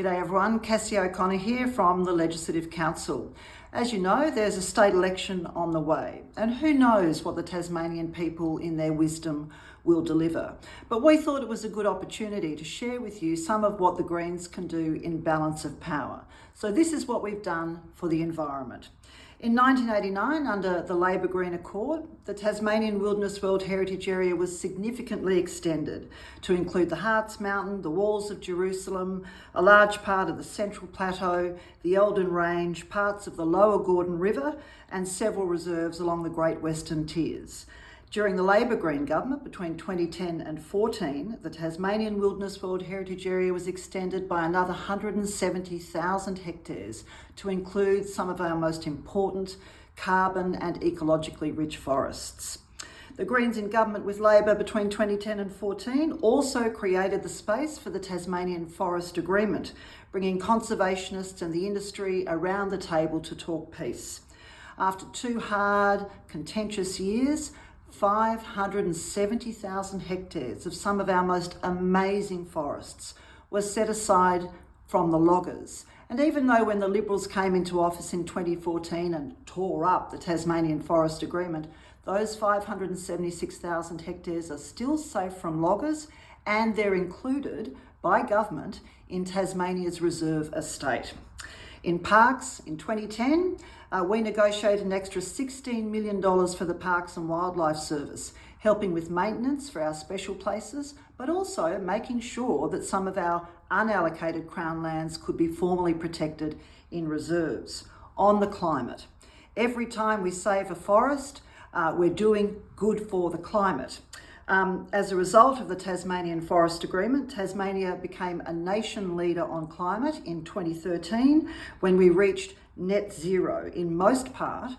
G'day everyone, Cassie O'Connor here from the Legislative Council. As you know, there's a state election on the way, and who knows what the Tasmanian people in their wisdom will deliver. But we thought it was a good opportunity to share with you some of what the Greens can do in balance of power. So this is what we've done for the environment. In 1989, under the Labor-Green Accord, the Tasmanian Wilderness World Heritage Area was significantly extended to include the Harts Mountain, the Walls of Jerusalem, a large part of the Central Plateau, the Eldon Range, parts of the Lower Gordon River, and several reserves along the Great Western Tiers. During the Labor-Green government between 2010 and 2014, the Tasmanian Wilderness World Heritage Area was extended by another 170,000 hectares to include some of our most important carbon and ecologically rich forests. The Greens in government with Labor between 2010 and 2014 also created the space for the Tasmanian Forest Agreement, bringing conservationists and the industry around the table to talk peace. After 2 hard, contentious years, 570,000 hectares of some of our most amazing forests was set aside from the loggers. And even though when the Liberals came into office in 2014 and tore up the Tasmanian Forest Agreement, those 576,000 hectares are still safe from loggers, and they're included by government in Tasmania's reserve estate. In parks, in 2010, we negotiated an extra $16 million for the Parks and Wildlife Service, helping with maintenance for our special places, but also making sure that some of our unallocated Crown lands could be formally protected in reserves. On the climate, every time we save a forest, we're doing good for the climate. As a result of the Tasmanian Forest Agreement, Tasmania became a nation leader on climate in 2013 when we reached net zero in most part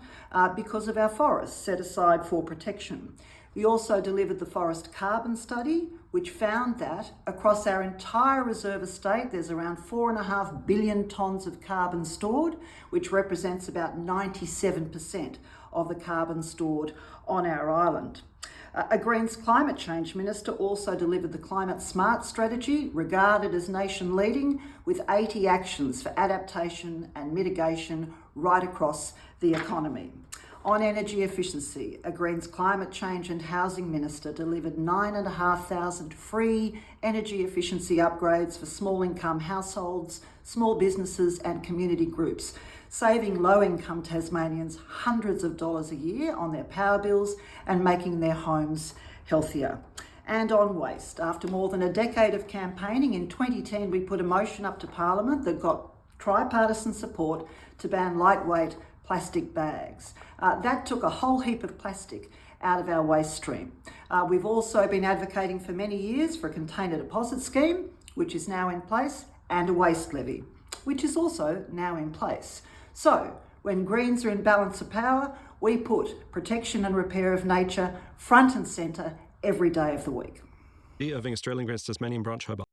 because of our forests set aside for protection. We also delivered the Forest Carbon Study, which found that across our entire reserve estate, there's around 4.5 billion tonnes of carbon stored, which represents about 97% of the carbon stored on our island. A Greens climate change minister also delivered the Climate Smart strategy, regarded as nation leading, with 80 actions for adaptation and mitigation right across the economy. On energy efficiency, a Greens climate change and housing minister delivered 9,500 free energy efficiency upgrades for small income households, small businesses and community groups, saving low-income Tasmanians hundreds of dollars a year on their power bills and making their homes healthier. And on waste, after more than a decade of campaigning, in 2010 we put a motion up to Parliament that got tripartisan support to ban lightweight plastic bags. That took a whole heap of plastic out of our waste stream. We've also been advocating for many years for a container deposit scheme, which is now in place, and a waste levy, which is also now in place. So, when Greens are in balance of power, we put protection and repair of nature front and centre every day of the week. Irving, Australian Greens Tasmanian branch, Hobart.